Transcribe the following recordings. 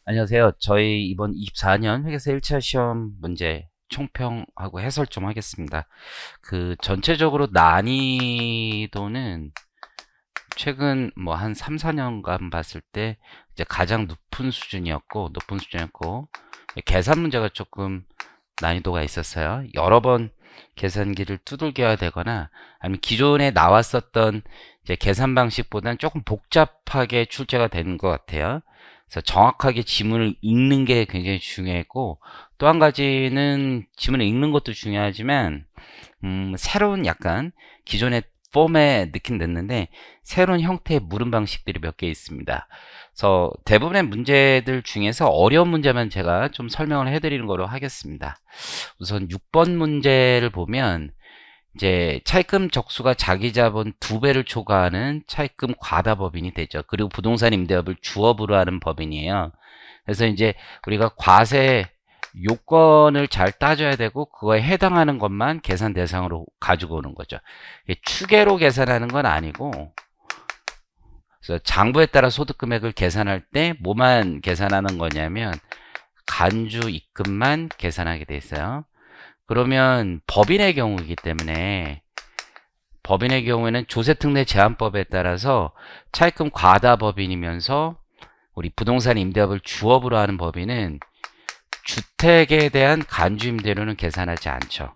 안녕하세요. 저희 이번 24년 회계사 1차 시험 문제 총평하고 해설 좀 하겠습니다. 전체적으로 난이도는 최근 뭐 한 3, 4년간 봤을 때 이제 가장 높은 수준이었고, 계산 문제가 조금 난이도가 있었어요. 여러 번 계산기를 두들겨야 되거나 아니면 기존에 나왔었던 이제 계산 방식보다는 조금 복잡하게 출제가 되는 것 같아요. 그래서 정확하게 지문을 읽는 게 굉장히 중요했고, 또 한 가지는 지문을 읽는 것도 중요하지만 새로운 약간 기존의 폼에 느낌 냈는데 새로운 형태의 물음 방식들이 몇 개 있습니다. 그래서 대부분의 문제들 중에서 어려운 문제만 제가 좀 설명을 해드리는 거로 하겠습니다. 우선 6번 문제를 보면 이제 차입금 적수가 자기 자본 2배를 초과하는 차입금 과다 법인이 되죠. 그리고 부동산 임대업을 주업으로 하는 법인이에요. 그래서 이제 우리가 과세 요건을 잘 따져야 되고 그거에 해당하는 것만 계산 대상으로 가지고 오는 거죠. 추계로 계산하는 건 아니고, 그래서 장부에 따라 소득 금액을 계산할 때 뭐만 계산하는 거냐면 간주 입금만 계산하게 돼 있어요. 그러면 법인의 경우에는 조세특례 제한법에 따라서 차입금 과다 법인이면서 우리 부동산 임대업을 주업으로 하는 법인은 주택에 대한 간주 임대료는 계산하지 않죠.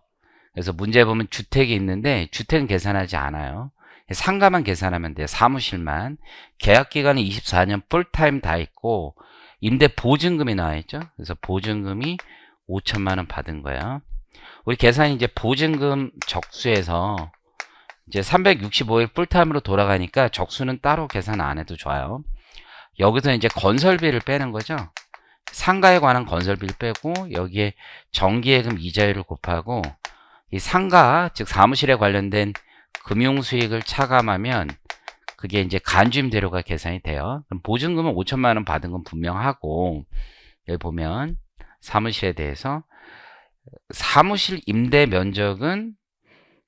그래서 문제 보면 주택이 있는데 주택은 계산하지 않아요. 상가만 계산하면 돼요. 사무실만. 계약 기간은 24년 풀타임 다 있고 임대 보증금이 나와 있죠. 그래서 보증금이 5천만 원 받은 거예요. 우리 계산이 이제 보증금 적수에서 이제 365일 풀타임으로 돌아가니까 적수는 따로 계산 안 해도 좋아요. 여기서 이제 건설비를 빼는 거죠. 상가에 관한 건설비를 빼고 여기에 정기예금 이자율을 곱하고 이 상가, 즉 사무실에 관련된 금융 수익을 차감하면 그게 이제 간주임대료가 계산이 돼요. 그럼 보증금은 5천만 원 받은 건 분명하고, 여기 보면 사무실에 대해서 사무실 임대 면적은,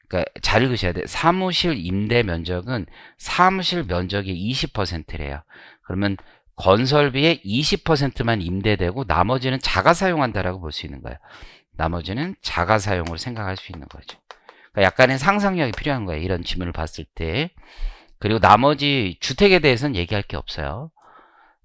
그러니까 잘 읽으셔야 돼요. 사무실 임대 면적은 사무실 면적의 20%래요. 그러면 건설비의 20%만 임대되고 나머지는 자가 사용한다라고 볼 수 있는 거예요. 나머지는 자가 사용으로 생각할 수 있는 거죠. 그러니까 약간의 상상력이 필요한 거예요. 이런 지문을 봤을 때. 그리고 나머지 주택에 대해서는 얘기할 게 없어요.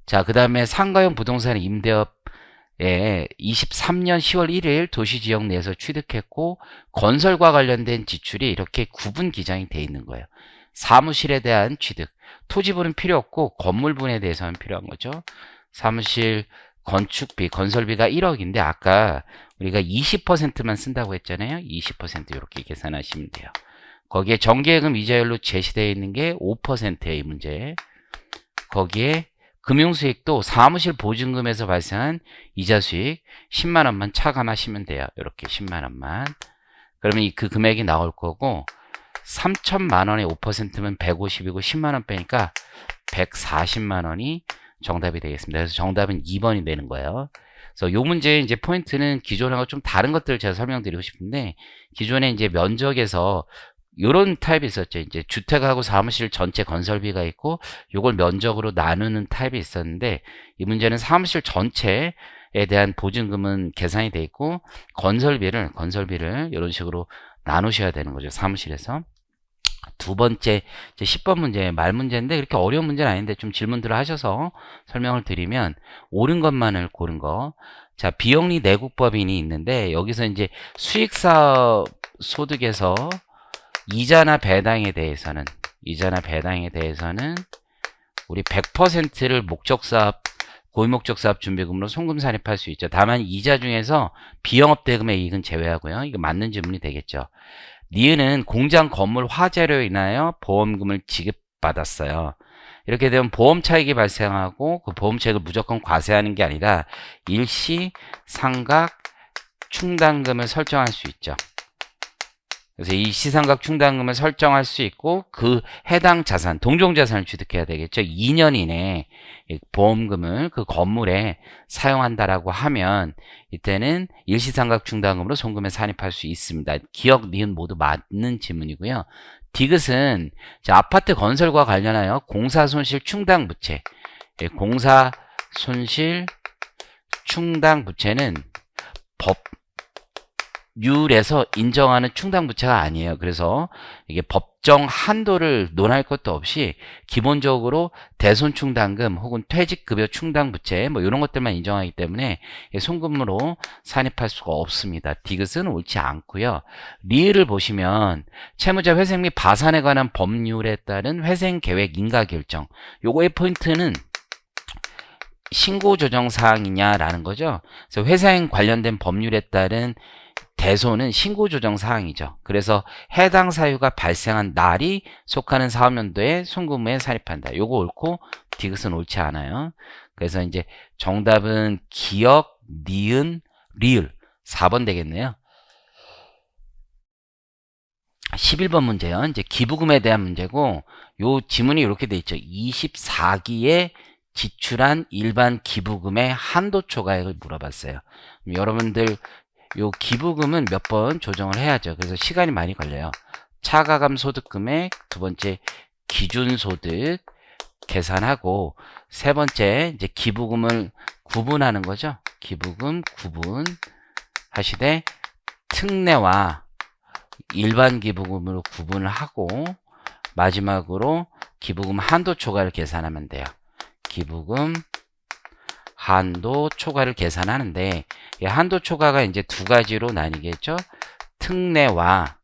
자, 그 다음에 상가용 부동산 임대업에 23년 10월 1일 도시지역 내에서 취득했고 건설과 관련된 지출이 이렇게 구분 기장이 돼 있는 거예요. 사무실에 대한 취득, 토지분은 필요 없고 건물분에 대해서는 필요한 거죠. 사무실 건축비, 건설비가 1억인데 아까 우리가 20%만 쓴다고 했잖아요. 20% 이렇게 계산하시면 돼요. 거기에 정기예금 이자율로 제시되어 있는 게 5%예요. 이 문제. 거기에 금융수익도 사무실 보증금에서 발생한 이자수익 10만 원만 차감하시면 돼요. 이렇게 10만 원만. 그러면 그 금액이 나올 거고 3천만 원에 5%면 150이고 10만 원 빼니까 140만 원이 정답이 되겠습니다. 그래서 정답은 2번이 되는 거예요. 그래서 이 문제의 이제 포인트는 기존하고 좀 다른 것들을 제가 설명드리고 싶은데, 기존에 이제 면적에서 요런 타입이 있었죠. 이제 주택하고 사무실 전체 건설비가 있고 요걸 면적으로 나누는 타입이 있었는데, 이 문제는 사무실 전체에 대한 보증금은 계산이 돼 있고 건설비를 이런 식으로 나누셔야 되는 거죠. 사무실에서. 두 번째, 이제 10번 문제, 말 문제인데 그렇게 어려운 문제는 아닌데 좀 질문들을 하셔서 설명을 드리면, 옳은 것만을 고른 거. 자, 비영리 내국법인이 있는데 여기서 이제 수익사업 소득에서 이자나 배당에 대해서는 우리 100%를 고위목적사업 준비금으로 송금 산입할 수 있죠. 다만 이자 중에서 비영업대금의 이익은 제외하고요. 이거 맞는 질문이 되겠죠. 니은은 공장 건물 화재로 인하여 보험금을 지급받았어요. 이렇게 되면 보험 차익이 발생하고 그 보험 차익을 무조건 과세하는 게 아니라 일시 상각 충당금을 설정할 수 있죠. 그래서 이 시상각 충당금을 설정할 수 있고 그 해당 자산, 동종자산을 취득해야 되겠죠. 2년 이내에 보험금을 그 건물에 사용한다라고 하면 이때는 일시상각 충당금으로 송금에 산입할 수 있습니다. 기억, 니은 모두 맞는 지문이고요. 디귿은 아파트 건설과 관련하여 공사손실 충당부채, 공사손실 충당 부채는 법률에서 인정하는 충당 부채가 아니에요. 그래서 이게 법정 한도를 논할 것도 없이 기본적으로 대손 충당금 혹은 퇴직급여 충당 부채 뭐 이런 것들만 인정하기 때문에 송금으로 산입할 수가 없습니다. 디귿은 옳지 않고요. 리을을 보시면 채무자 회생 및 파산에 관한 법률에 따른 회생 계획 인가 결정. 요거의 포인트는 신고 조정 사항이냐라는 거죠. 그래서 회생 관련된 법률에 따른 대손은 신고 조정 사항이죠. 그래서 해당 사유가 발생한 날이 속하는 사업연도에 송금에 산입한다. 요거 옳고 디귿은 옳지 않아요. 그래서 이제 정답은 기역, 니은, 리을 4번 되겠네요. 11번 문제요. 이제 기부금에 대한 문제고 요 지문이 이렇게 돼 있죠. 24기에 지출한 일반 기부금의 한도 초과액을 물어봤어요. 여러분들 요 기부금은 몇 번 조정을 해야죠. 그래서 시간이 많이 걸려요. 차가감 소득 금액, 두 번째 기준소득 계산하고, 세 번째 이제 기부금을 구분하는 거죠. 기부금 구분 하시되 특례와 일반 기부금으로 구분을 하고, 마지막으로 기부금 한도 초과를 계산하면 돼요. 기부금 한도 초과를 계산하는데, 이 한도 초과가 이제 두 가지로 나뉘겠죠. 특례와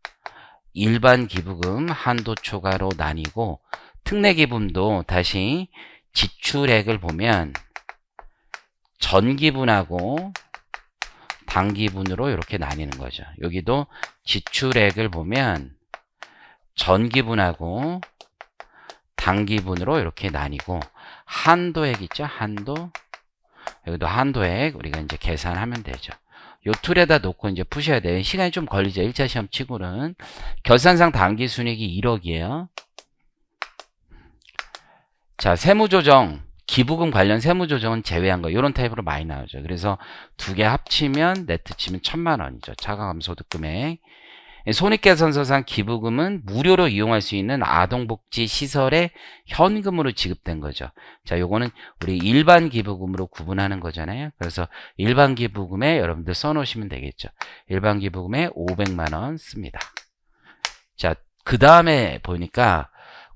일반 기부금 한도 초과로 나뉘고, 특례 기부금도 다시 지출액을 보면 전기분하고 당기분으로 이렇게 나뉘는 거죠. 여기도 지출액을 보면 전기분하고 당기분으로 이렇게 나뉘고, 한도액 있죠. 한도. 여기도 한도액 우리가 이제 계산하면 되죠. 요 툴에다 놓고 이제 푸셔야 돼요. 시간이 좀 걸리죠. 1차 시험 치고는. 결산상 당기순이익이 1억이에요. 자, 세무조정, 기부금 관련 세무조정은 제외한 거, 이런 타입으로 많이 나오죠. 그래서 두 개 합치면 네트 치면 1000만 원이죠. 차가감 소득금액. 손익계산서상 기부금은 무료로 이용할 수 있는 아동복지 시설에 현금으로 지급된 거죠. 자, 요거는 우리 일반 기부금으로 구분하는 거잖아요. 그래서 일반 기부금에 여러분들 써놓으시면 되겠죠. 일반 기부금에 500만 원 씁니다. 자, 그 다음에 보니까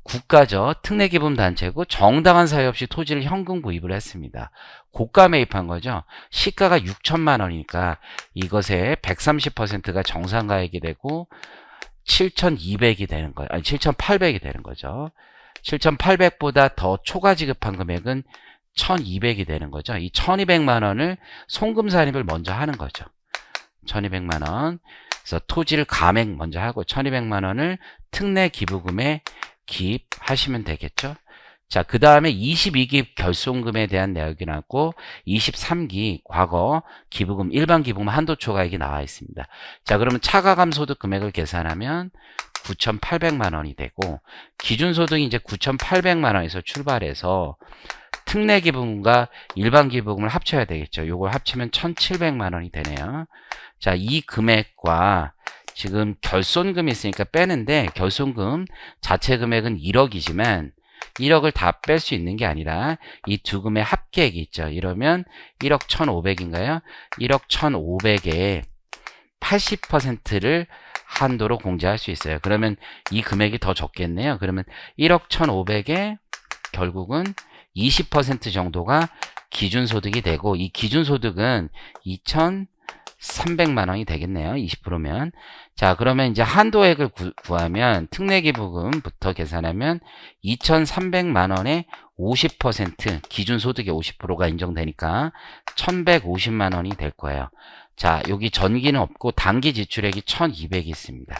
국가죠. 특례기부단체고 정당한 사유 없이 토지를 현금 구입을 했습니다. 고가 매입한 거죠. 시가가 6천만 원이니까 이것의 130%가 정상가액이 되고 7,200이 되는 거예요. 아니 7,800이 되는 거죠. 7,800보다 더 초과 지급한 금액은 1,200이 되는 거죠. 이 1,200만 원을 송금 산입을 먼저 하는 거죠. 1,200만 원. 그래서 토지를 감액 먼저 하고 1,200만 원을 특례 기부금에 기입하시면 되겠죠. 자, 그 다음에 22기 결손금에 대한 내역이 나왔고 23기 과거 기부금 일반 기부금 한도 초과액이 나와 있습니다. 자, 그러면 차가감 소득 금액을 계산하면 9,800만 원이 되고 기준소득이 이제 9,800만 원에서 출발해서 특례 기부금과 일반 기부금을 합쳐야 되겠죠. 요걸 합치면 1,700만 원이 되네요. 자, 이 금액과 지금 결손금이 있으니까 빼는데 결손금 자체 금액은 1억이지만 1억을 다 뺄 수 있는 게 아니라 이 두 금의 합계액이 있죠. 이러면 1억 1,500인가요? 1억 1,500에 80%를 한도로 공제할 수 있어요. 그러면 이 금액이 더 적겠네요. 그러면 1억 1,500에 결국은 20% 정도가 기준소득이 되고 이 기준소득은 2,300만 원이 되겠네요. 20%면. 자, 그러면 이제 한도액을 구하면 특례기부금부터 계산하면 2,300만 원에 50% 기준소득의 50%가 인정되니까 1,150만 원이 될 거예요. 자, 여기 전기는 없고 단기 지출액이 1,200이 있습니다.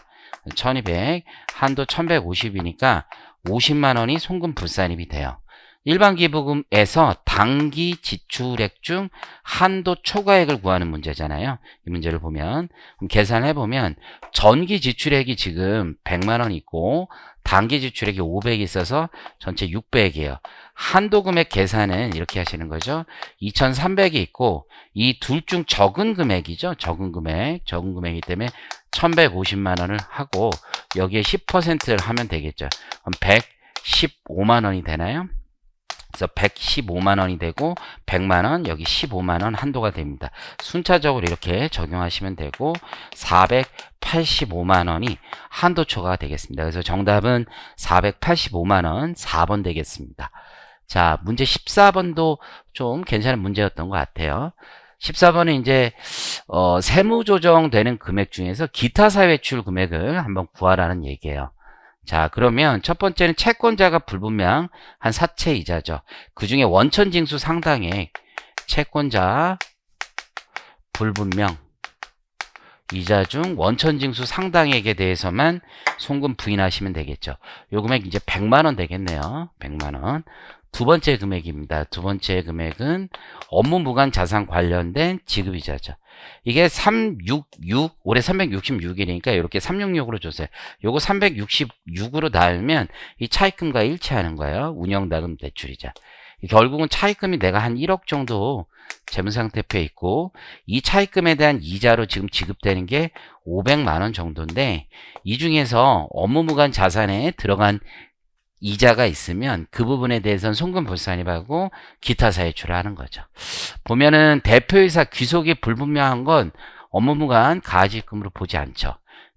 1,200 한도 1,150이니까 50만 원이 송금 불산입이 돼요. 일반 기부금에서 단기 지출액 중 한도 초과액을 구하는 문제잖아요. 이 문제를 보면 그럼 계산해 보면 전기 지출액이 지금 100만 원 있고 단기 지출액이 500이 있어서 전체 600이에요. 한도 금액 계산은 이렇게 하시는 거죠. 2,300이 있고 이 둘 중 적은 금액이죠. 적은 금액이기 때문에 1,150만 원을 하고 여기에 10%를 하면 되겠죠. 그럼 115만 원이 되나요? 그래서 115만 원이 되고 100만 원, 여기 15만 원 한도가 됩니다. 순차적으로 이렇게 적용하시면 되고 485만 원이 한도 초과가 되겠습니다. 그래서 정답은 485만 원 4번 되겠습니다. 자, 문제 14번도 좀 괜찮은 문제였던 것 같아요. 14번은 이제 세무 조정되는 금액 중에서 기타 사외출 금액을 한번 구하라는 얘기예요. 자, 그러면 첫 번째는 채권자가 불분명한 사채 이자죠. 그 중에 원천징수 상당액, 채권자 불분명 이자 중 원천징수 상당액에 대해서만 송금 부인하시면 되겠죠. 요 금액 이제 100만 원 되겠네요. 100만 원. 두 번째 금액입니다. 두 번째 금액은 업무 무관 자산 관련된 지급이자죠. 이게 366, 올해 366일이니까 이렇게 366으로 줬어요. 요거 366으로 나누면 이 차입금과 일치하는 거예요. 운영자금 대출이자. 결국은 차입금이 내가 한 1억 정도 재무상태표에 있고 이 차입금에 대한 이자로 지금 지급되는 게 500만 원 정도인데 이 중에서 업무 무관 자산에 들어간 이자가 있으면 그 부분에 대해서는 송금불산입하고 기타 사유출을 하는 거죠. 보면은 대표이사 귀속이 불분명한 건 업무무관 가지금으로 보지 않죠.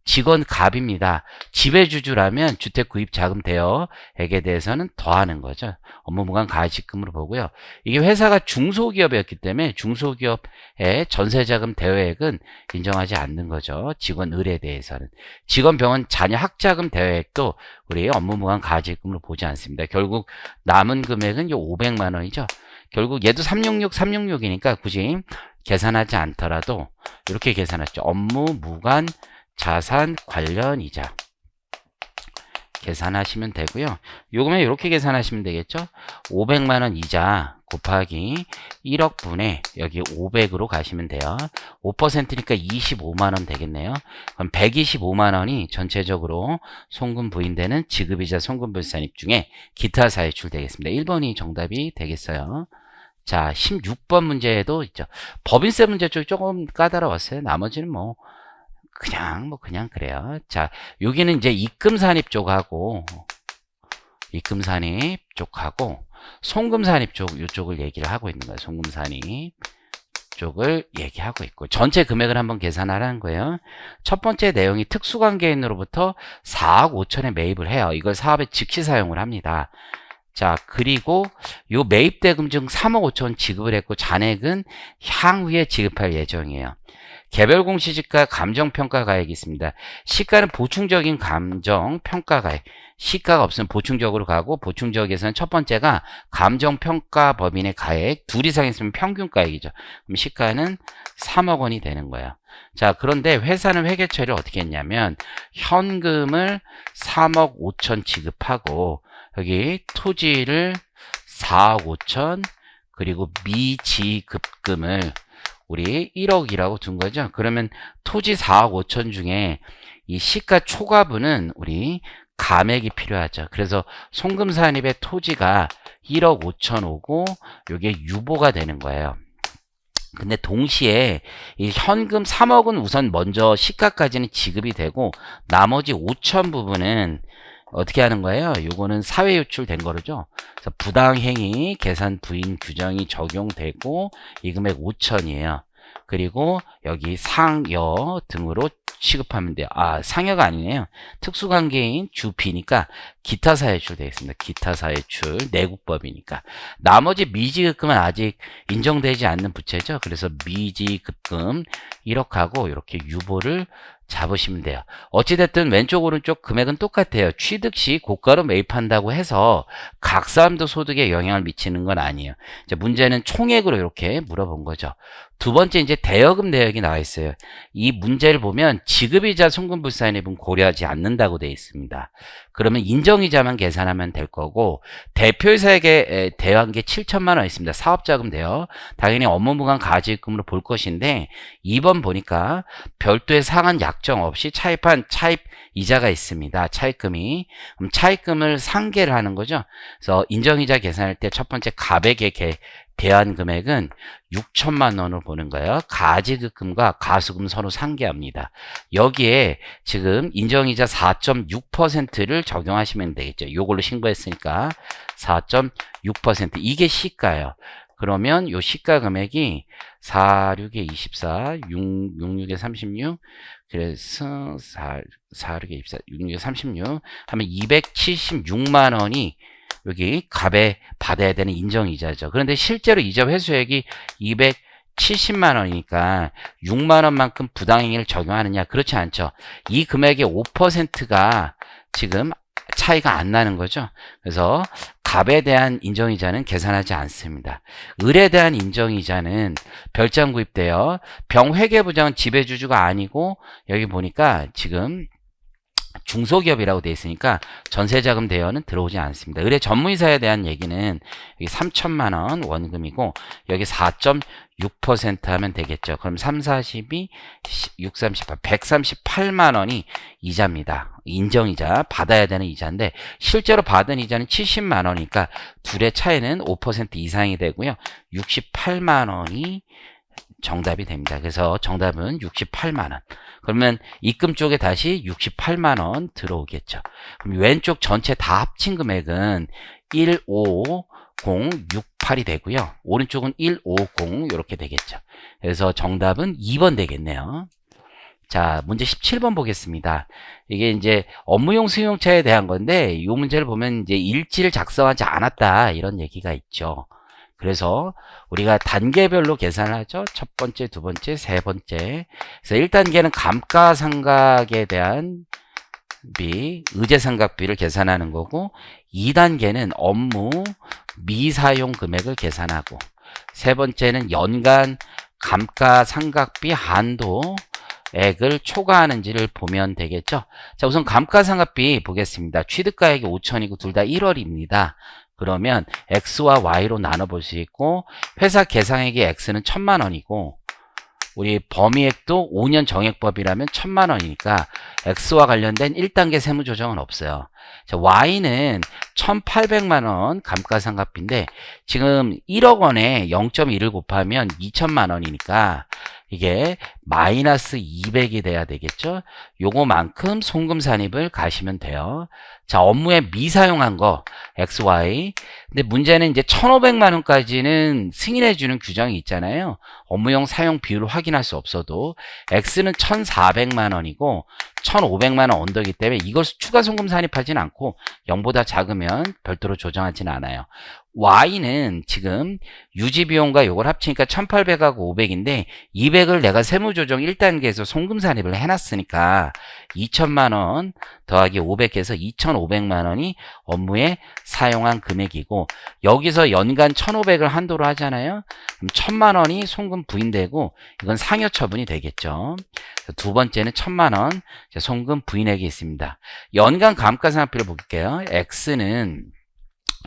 직원 갑입니다. 지배주주라면 주택구입자금 대여액에 대해서는 더하는 거죠. 업무무관 가지금으로 보고요. 이게 회사가 중소기업이었기 때문에 중소기업의 전세자금 대여액은 인정하지 않는 거죠. 직원 을에 대해서는. 직원 병원 자녀 학자금 대여액도 우리 업무무관 가지금으로 보지 않습니다. 결국 남은 금액은 요 500만 원이죠. 결국 얘도 366, 366이니까 굳이 계산하지 않더라도 이렇게 계산했죠. 업무무관 자산 관련 이자 계산하시면 되고요. 요금에 이렇게 계산하시면 되겠죠. 500만 원 이자 곱하기 1억 분의 여기 500으로 가시면 돼요. 5%니까 25만 원 되겠네요. 그럼 125만 원이 전체적으로 송금 부인되는 지급이자 송금불산입 중에 기타 사유출 되겠습니다. 1번이 정답이 되겠어요. 자, 16번 문제에도 있죠. 법인세 문제 쪽이 조금 까다로웠어요. 나머지는 그냥 그래요. 자, 여기는 이제 입금산입 쪽하고 송금산입 쪽 이쪽을 얘기를 하고 있는 거예요. 송금산입 쪽을 얘기하고 있고 전체 금액을 한번 계산하라는 거예요. 첫 번째 내용이 특수관계인으로부터 4억 5천에 매입을 해요. 이걸 사업에 즉시 사용을 합니다. 자, 그리고 요 매입 대금 중 3억 5천 지급을 했고 잔액은 향후에 지급할 예정이에요. 개별 공시지가 감정평가가액이 있습니다. 시가는 보충적인 감정평가가액. 시가가 없으면 보충적으로 가고 보충적에서는 첫 번째가 감정평가법인의 가액, 둘 이상 있으면 평균가액이죠. 그럼 시가는 3억 원이 되는 거예요. 자, 그런데 회사는 회계 처리를 어떻게 했냐면 현금을 3억 5천 지급하고 여기 토지를 4억 5천 그리고 미지급금을 우리 1억이라고 둔 거죠. 그러면 토지 4억 5천 중에 이 시가 초과분은 우리 감액이 필요하죠. 그래서 송금산입의 토지가 1억 5천 오고 이게 유보가 되는 거예요. 근데 동시에 이 현금 3억은 우선 먼저 시가까지는 지급이 되고 나머지 5천 부분은 어떻게 하는 거예요? 요거는 사회 유출된 거죠. 그래서 부당행위 계산 부인 규정이 적용되고 이 금액 5천이에요. 그리고 여기 상여 등으로 취급하면 돼요. 아, 상여가 아니네요. 특수관계인 주비니까 기타 사회출 되겠습니다. 기타 사회출 내국법이니까. 나머지 미지급금은 아직 인정되지 않는 부채죠. 그래서 미지급금 1억하고 이렇게 유보를 잡으시면 돼요. 어찌됐든 왼쪽 오른쪽 금액은 똑같아요. 취득 시 고가로 매입한다고 해서 각 사람도 소득에 영향을 미치는 건 아니에요. 이제 문제는 총액으로 이렇게 물어본 거죠. 두 번째 이제 대여금 내역이 나와 있어요. 이 문제를 보면 지급이자 송금불산입은 고려하지 않는다고 되어 있습니다. 그러면 인정이자만 계산하면 될 거고 대표이사에게 대여한 게 7천만 원 있습니다. 사업자금 대여. 당연히 업무무관 가지급금으로 볼 것인데 2번 보니까 별도의 상한 약정 없이 차입한 차입 이자가 있습니다. 차입금이. 그럼 차입금을 상계를 하는 거죠. 그래서 인정이자 계산할 때 첫 번째 가백에 대한 금액은 6천만 원으로 보는 거예요. 가지급금과 가수금 서로 상계합니다. 여기에 지금 인정이자 4.6%를 적용하시면 되겠죠. 요걸로 신고했으니까 4.6%. 이게 시가예요. 그러면 요 시가 금액이 46에 24, 66에 36, 그래서 46에 24, 66에 36 하면 276만 원이 여기 값에 받아야 되는 인정이자죠. 그런데 실제로 이자 회수액이 270만 원이니까 6만 원만큼 부당행위를 적용하느냐? 그렇지 않죠. 이 금액의 5%가 지금 차이가 안 나는 거죠. 그래서 값에 대한 인정이자는 계산하지 않습니다. 을에 대한 인정이자는 별장 구입되어 병회계부장은 지배주주가 아니고 여기 보니까 지금 중소기업이라고 되어 있으니까 전세자금 대여는 들어오지 않습니다. 의뢰 전무이사에 대한 얘기는 여기 3천만 원 원금이고 여기 4.6% 하면 되겠죠. 그럼 3, 42, 6, 38, 138만 원이 이자입니다. 인정이자 받아야 되는 이자인데 실제로 받은 이자는 70만 원이니까 둘의 차이는 5% 이상이 되고요. 68만 원이 정답이 됩니다. 그래서 정답은 68만 원. 그러면 입금 쪽에 다시 68만 원 들어오겠죠. 그럼 왼쪽 전체 다 합친 금액은 15068이 되고요. 오른쪽은 150 이렇게 되겠죠. 그래서 정답은 2번 되겠네요. 자, 문제 17번 보겠습니다. 이게 이제 업무용 승용차에 대한 건데 이 문제를 보면 이제 일지를 작성하지 않았다 이런 얘기가 있죠. 그래서 우리가 단계별로 계산을 하죠. 첫 번째, 두 번째, 세 번째. 그래서 1단계는 감가상각에 대한 비, 의제상각비를 계산하는 거고 2단계는 업무 미사용 금액을 계산하고 세 번째는 연간 감가상각비 한도액을 초과하는지를 보면 되겠죠. 자, 우선 감가상각비 보겠습니다. 취득가액이 5천이고 둘 다 1월입니다. 그러면 X와 Y로 나눠볼 수 있고 회사 계상액이 X는 1,000만 원이고 우리 범위액도 5년 정액법이라면 1,000만 원이니까 X와 관련된 1단계 세무조정은 없어요. 자, Y는 1,800만 원 감가상각비인데 지금 1억 원에 0.1을 곱하면 2천만 원이니까 이게 마이너스 200이 돼야 되겠죠. 요거만큼 송금 산입을 가시면 돼요. 자, 업무에 미사용한 거 XY. 근데 문제는 이제 1,500만 원까지는 승인해 주는 규정이 있잖아요. 업무용 사용 비율을 확인할 수 없어도 X는 1,400만 원이고 1,500만 원 언더이기 때문에 이걸 추가 송금 산입하진 않고 0보다 작으면 별도로 조정하진 않아요. Y는 지금 유지비용과 요걸 합치니까 1,800하고 500인데 200을 내가 세무조정 1단계에서 송금 산입을 해놨으니까 2천만 원 더하기 500해서 2,500만 원이 업무에 사용한 금액이고 여기서 연간 1,500을 한도로 하잖아요. 그럼 1,000만 원이 송금 부인되고 이건 상여 처분이 되겠죠. 두 번째는 1,000만 원 송금 부인액이 있습니다. 연간 감가상각비를 볼게요. X는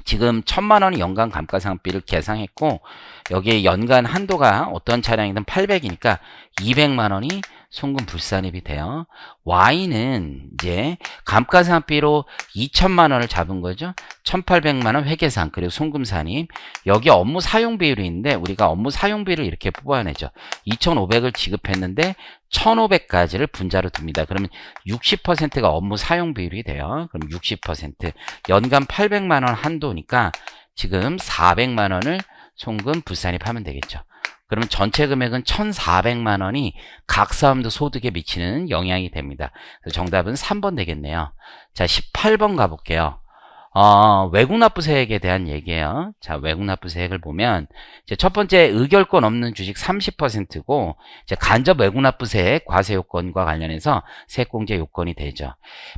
지금 1,000만 원이 연간 감가상각비를 계상했고 여기에 연간 한도가 어떤 차량이든 800이니까 200만 원이 송금 불산입이 돼요. Y는 이제 감가상각비로 2천만 원을 잡은 거죠. 1,800만 원 회계상 그리고 송금 산입. 여기 업무 사용 비율이 있는데 우리가 업무 사용비를 이렇게 뽑아내죠. 2,500을 지급했는데 1,500까지를 분자로 둡니다. 그러면 60%가 업무 사용 비율이 돼요. 그럼 60% 연간 800만 원 한도니까 지금 400만 원을 송금 불산입하면 되겠죠. 그러면 전체 금액은 1,400만 원이 각 사업도 소득에 미치는 영향이 됩니다. 그래서 정답은 3번 되겠네요. 자, 18번 가볼게요. 외국납부세액에 대한 얘기예요. 자, 외국납부세액을 보면 이제 첫 번째 의결권 없는 주식 30%고 이제 간접 외국납부세액 과세요건과 관련해서 세액공제 요건이 되죠.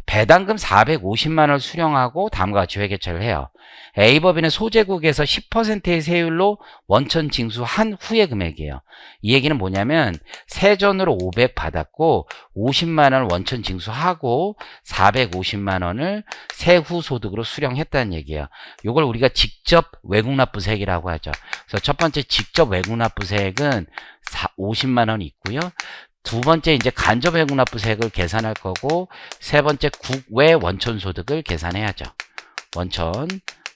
배당금 450만 원을 수령하고 다음과 같이 회계처리를 해요. A법인은 소재국에서 10%의 세율로 원천 징수한 후의 금액이에요. 이 얘기는 뭐냐면 세전으로 500 받았고 50만 원을 원천 징수하고 450만 원을 세후 소득으로 수령했다는 얘기예요. 이걸 우리가 직접 외국납부세액이라고 하죠. 그래서 첫 번째 직접 외국납부세액은 50만 원이 있고요. 두 번째 이제 간접 외국납부세액을 계산할 거고 세 번째 국외 원천소득을 계산해야죠. 원천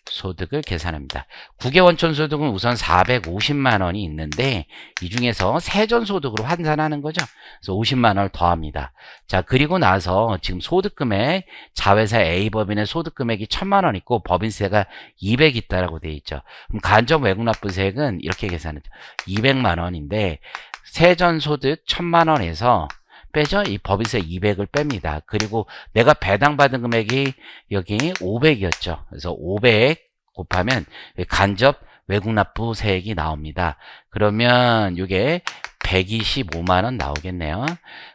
소득을 계산합니다. 국외원천소득은 우선 450만 원이 있는데 이 중에서 세전소득으로 환산하는 거죠. 그래서 50만 원을 더합니다. 자, 그리고 나서 지금 소득금액 자회사 A법인의 소득금액이 1000만 원 있고 법인세가 200 있다라고 되어 있죠. 그럼 간접 외국납부세액은 이렇게 계산하죠. 200만 원인데 세전소득 1000만 원에서 빼죠. 이 법인세 200을 뺍니다. 그리고 내가 배당받은 금액이 여기 500이었죠. 그래서 500 곱하면 간접 외국납부세액이 나옵니다. 그러면 이게 125만 원 나오겠네요.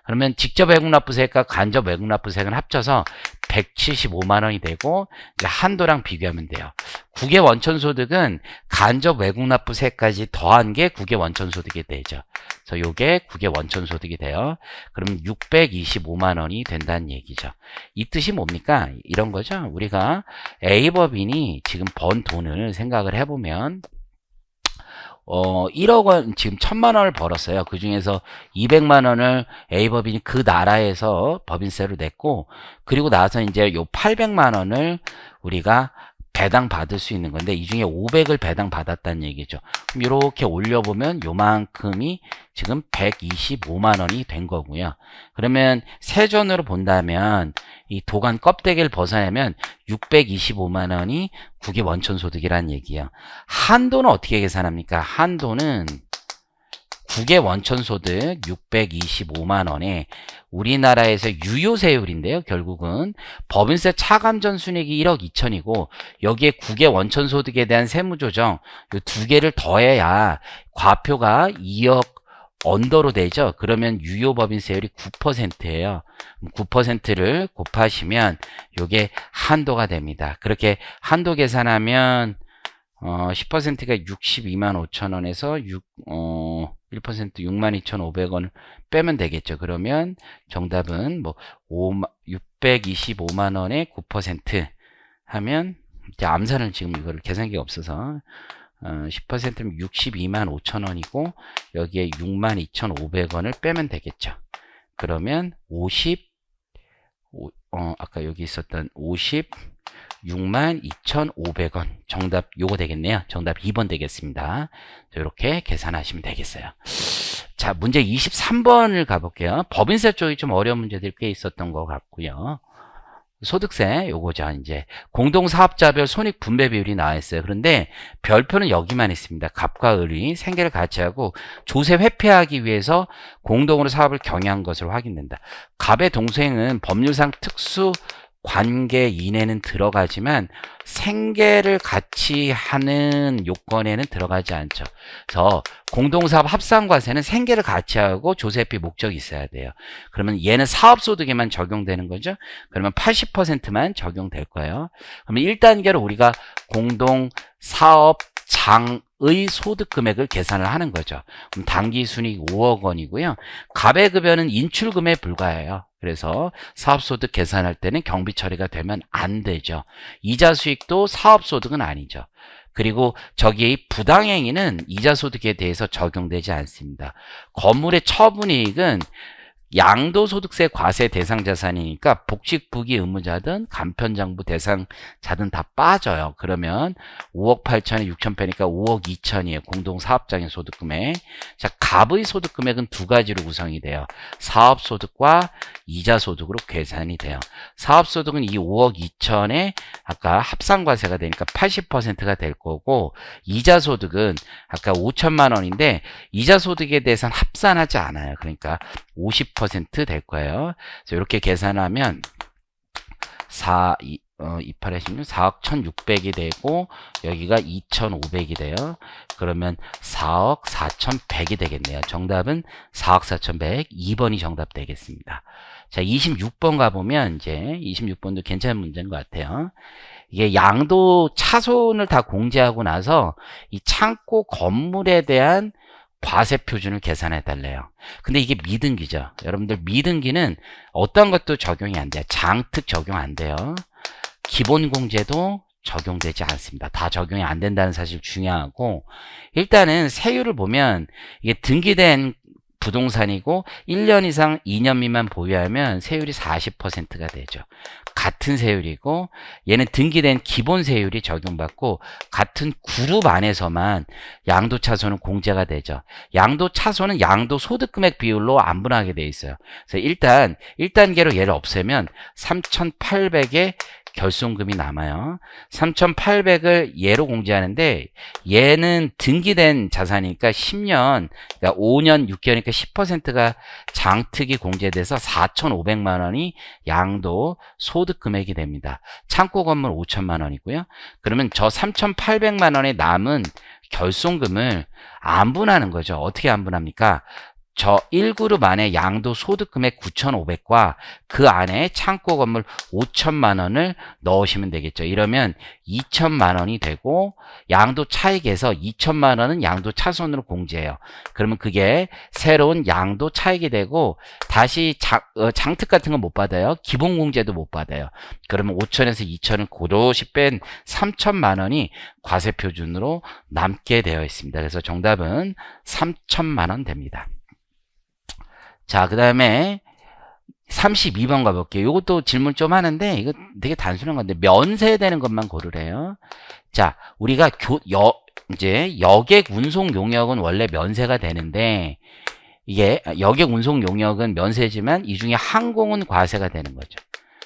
그러면 직접 외국납부세액과 간접 외국납부세액은 합쳐서 175만 원이 되고 이제 한도랑 비교하면 돼요. 국외 원천소득은 간접 외국납부세까지 더한 게 국외 원천소득이 되죠. 그래서 요게 국외 원천소득이 돼요. 그럼 625만 원이 된다는 얘기죠. 이 뜻이 뭡니까? 이런 거죠. 우리가 A법인이 지금 번 돈을 생각을 해보면 1억 원, 지금 1000만 원을 벌었어요. 그 중에서 200만 원을 A법인이 그 나라에서 법인세로 냈고, 그리고 나서 이제 요 800만 원을 우리가 배당 받을 수 있는 건데, 이 중에 500을 배당 받았다는 얘기죠. 그럼 이렇게 올려보면 요만큼이 지금 125만 원이 된 거고요. 그러면 세전으로 본다면 이 도관 껍데기를 벗어내면 625만 원이 국외 원천소득이라는 얘기예요. 한도는 어떻게 계산합니까? 한도는 국외 원천소득 625만 원에 우리나라에서 유효세율인데요. 결국은 법인세 차감전 순이익이 1억 2천이고 여기에 국외 원천소득에 대한 세무조정 이 두 개를 더해야 과표가 2억 언더로 되죠. 그러면 유효법인세율이 9%예요. 9%를 곱하시면 이게 한도가 됩니다. 그렇게 한도 계산하면 10%가 62만 5천 원에서 1% 62,500원을 빼면 되겠죠. 그러면 정답은 뭐 625만 원에 9% 하면 이제 암산을 지금 이거를 계산기가 없어서 10%면 62만 5천 원이고 여기에 62,500원을 빼면 되겠죠. 그러면 아까 여기 있었던 62만 2,500원 정답 요거 되겠네요. 정답 2번 되겠습니다. 이렇게 계산하시면 되겠어요. 자, 문제 23번을 가볼게요. 법인세 쪽이 좀 어려운 문제들이 꽤 있었던 것 같고요. 소득세 요거죠. 이제 공동사업자별 손익 분배 비율이 나와 있어요. 그런데 별표는 여기만 있습니다. 갑과 을이 생계를 같이 하고 조세 회피하기 위해서 공동으로 사업을 경영한 것으로 확인된다. 갑의 동생은 법률상 특수 관계 이내는 들어가지만 생계를 같이 하는 요건에는 들어가지 않죠. 그래서 공동사업 합산과세는 생계를 같이 하고 조세피 목적이 있어야 돼요. 그러면 얘는 사업소득에만 적용되는 거죠. 그러면 80%만 적용될 거예요. 그러면 1단계로 우리가 공동사업장의 소득 금액을 계산을 하는 거죠. 그럼 당기순이익 5억 원이고요. 갑의 급여는 인출금에 불과해요. 그래서 사업소득 계산할 때는 경비 처리가 되면 안 되죠. 이자 수익도 사업소득은 아니죠. 그리고 저기 부당행위는 이자소득에 대해서 적용되지 않습니다. 건물의 처분이익은 양도소득세 과세 대상 자산이니까 복직부기 의무자든 간편장부 대상자든 다 빠져요. 그러면 5억 8천에 6천 빼니까 5억 2천이에요. 공동사업장의 소득금액. 자, 갑의 소득금액은 두 가지로 구성이 돼요. 사업소득과 이자소득으로 계산이 돼요. 사업소득은 이 5억 2천에 아까 합산과세가 되니까 80%가 될 거고, 이자소득은 아까 5천만 원인데 이자소득에 대해서는 합산하지 않아요. 그러니까 50% 될 거예요. 그래서 이렇게 계산하면 28하시면 4억 1,600이 되고 여기가 2,500이 돼요. 그러면 4억 4,100이 되겠네요. 정답은 4억 4,100, 2번이 정답 되겠습니다. 자, 26번 가보면 이제 26번도 괜찮은 문제인 것 같아요. 이게 양도 차손을 다 공제하고 나서 이 창고 건물에 대한 과세 표준을 계산해 달래요. 근데 이게 미등기죠. 여러분들 미등기는 어떤 것도 적용이 안 돼요. 장특 적용 안 돼요. 기본공제도 적용되지 않습니다. 다 적용이 안 된다는 사실 중요하고, 일단은 세율을 보면 이게 등기된 부동산이고 1년 이상 2년 미만 보유하면 세율이 40%가 되죠. 같은 세율이고 얘는 등기된 기본 세율이 적용받고 같은 그룹 안에서만 양도차손은 공제가 되죠. 양도차손은 양도소득금액 비율로 안 분하게 돼 있어요. 그래서 일단 1단계로 얘를 없애면 3,800의 결손금이 남아요. 3,800을 얘로 공제하는데 얘는 등기된 자산이니까 10년, 그러니까 5년, 6개월이니까 10%가 장특이 공제돼서 4,500만 원이 양도 소득 금액이 됩니다. 창고 건물 5천만 원이고요. 그러면 저 3,800만 원에 남은 결손금을 안 분하는 거죠. 어떻게 안 분합니까? 저 1그룹 안에 양도소득금액 9,500과 그 안에 창고 건물 5천만 원을 넣으시면 되겠죠. 이러면 2천만 원이 되고 양도 차익에서 2천만 원은 양도 차손으로 공제해요. 그러면 그게 새로운 양도 차익이 되고 다시 장특 같은 건 못 받아요. 기본 공제도 못 받아요. 그러면 5천에서 2천을 고도시 뺀 3천만 원이 과세 표준으로 남게 되어 있습니다. 그래서 정답은 3천만 원 됩니다. 자, 그 다음에 32번 가볼게요. 이것도 질문 좀 하는데 이거 되게 단순한 건데 면세되는 것만 고르래요. 자, 우리가 이제 여객 운송 용역은 원래 면세가 되는데 이게 여객 운송 용역은 면세지만 이 중에 항공은 과세가 되는 거죠.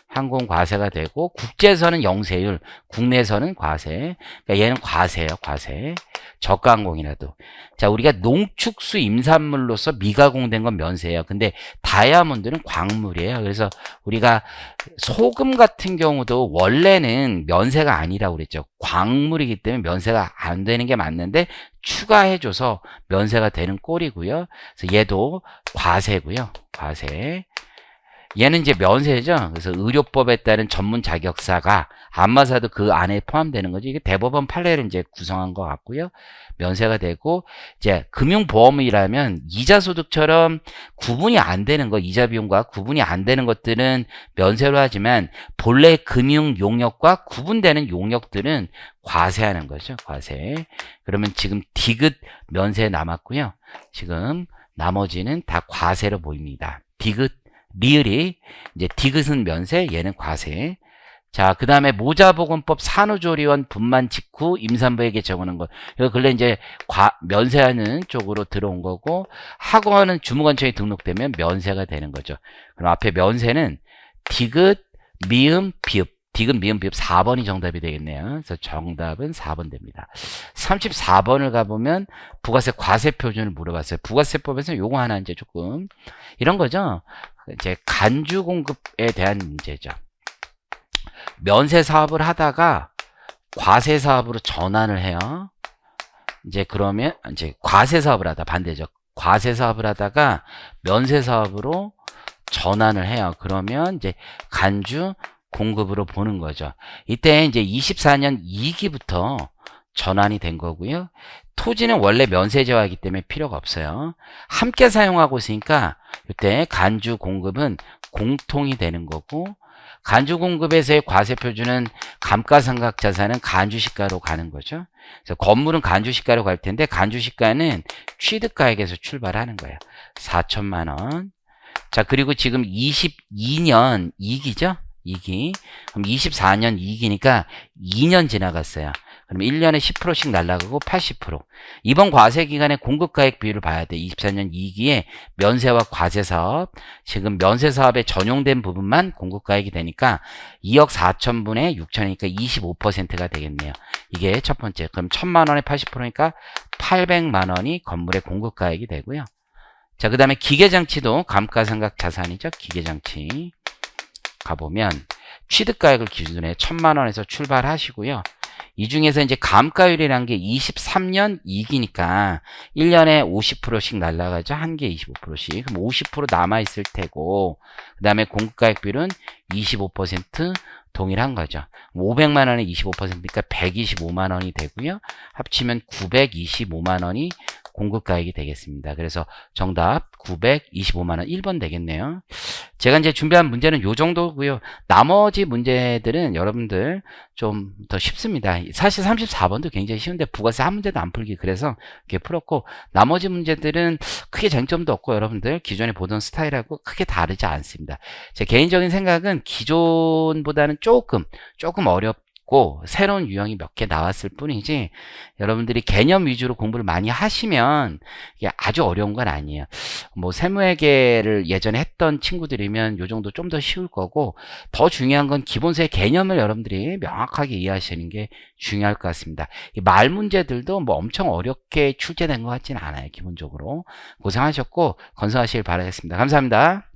항공 과세가 되고 국제선은 영세율, 국내선은 과세. 그러니까 얘는 과세예요, 과세. 저가 항공이라도. 자, 우리가 농축수 임산물로서 미가공된 건 면세예요. 근데 다이아몬드는 광물이에요. 그래서 우리가 소금 같은 경우도 원래는 면세가 아니라고 그랬죠. 광물이기 때문에 면세가 안 되는 게 맞는데 추가해줘서 면세가 되는 꼴이고요. 그래서 얘도 과세고요, 과세. 얘는 이제 면세죠. 그래서 의료법에 따른 전문 자격사가 안마사도 그 안에 포함되는 거죠. 이게 대법원 판례를 이제 구성한 것 같고요. 면세가 되고 이제 금융보험이라면 이자소득처럼 구분이 안 되는 거, 이자 비용과 구분이 안 되는 것들은 면세로 하지만 본래 금융용역과 구분되는 용역들은 과세하는 거죠. 과세. 그러면 지금 디귿 면세 남았고요. 지금 나머지는 다 과세로 보입니다. 디귿 리을이 이제 디귿은 면세, 얘는 과세. 자, 그 다음에 모자보건법 산후조리원 분만 직후 임산부에게 정하는 것. 이거 근래 이제 면세하는 쪽으로 들어온 거고, 학원은 주무관청에 등록되면 면세가 되는 거죠. 그럼 앞에 면세는 디귿, 미음, 비읍. 디귿, 미음, 비읍 4번이 정답이 되겠네요. 그래서 정답은 4번 됩니다. 34번을 가보면 부가세 과세 표준을 물어봤어요. 부가세법에서 요거 하나 이제 조금 이런 거죠. 이제 간주 공급에 대한 문제죠. 면세 사업을 하다가 과세 사업으로 전환을 해요. 이제 그러면 이제 과세 사업을 하다 반대죠. 과세 사업을 하다가 면세 사업으로 전환을 해요. 그러면 이제 간주 공급으로 보는 거죠. 이때 이제 24년 2기부터 전환이 된 거고요. 토지는 원래 면세제화이기 때문에 필요가 없어요. 함께 사용하고 있으니까 이때 간주 공급은 공통이 되는 거고, 간주 공급에서의 과세 표준은 감가상각 자산은 간주시가로 가는 거죠. 그래서 건물은 간주시가로 갈 텐데 간주시가는 취득가액에서 출발하는 거예요. 4천만 원. 자, 그리고 지금 22년 2기죠? 2기. 그럼 24년 2기니까 2년 지나갔어요. 그럼 1년에 10%씩 날라가고 80%. 이번 과세 기간의 공급가액 비율을 봐야 돼. 24년 2기에 면세와 과세 사업. 지금 면세 사업에 전용된 부분만 공급가액이 되니까 2억 4천분의 6천이니까 25%가 되겠네요. 이게 첫 번째. 그럼 1,000만 원에 80%니까 800만 원이 건물의 공급가액이 되고요. 자, 그 다음에 기계장치도 감가상각 자산이죠. 기계장치. 가보면 취득가액을 기준으로 해 1,000만 원에서 출발하시고요. 이 중에서 이제 감가율이라는 게 23년 2기니까 1년에 50%씩 날라가죠. 한 개 25%씩. 그럼 50% 남아있을 테고, 그 다음에 공급가액비율은 25% 동일한 거죠. 500만 원에 25%니까 125만 원이 되고요. 합치면 925만 원이 공급가액이 되겠습니다. 그래서 정답 925만원 1번 되겠네요. 제가 이제 준비한 문제는 요 정도고요. 나머지 문제들은 여러분들 좀 더 쉽습니다. 사실 34번도 굉장히 쉬운데 부가세 한 문제도 안 풀기 그래서 이렇게 풀었고, 나머지 문제들은 크게 쟁점도 없고 여러분들 기존에 보던 스타일하고 크게 다르지 않습니다. 제 개인적인 생각은 기존보다는 조금 어렵고 새로운 유형이 몇 개 나왔을 뿐이지, 여러분들이 개념 위주로 공부를 많이 하시면 이게 아주 어려운 건 아니에요. 뭐 세무회계를 예전에 했던 친구들이면 요 정도 좀 더 쉬울 거고, 더 중요한 건 기본세 개념을 여러분들이 명확하게 이해하시는 게 중요할 것 같습니다. 이 말 문제들도 뭐 엄청 어렵게 출제된 것 같지는 않아요. 기본적으로 고생하셨고 건승하시길 바라겠습니다. 감사합니다.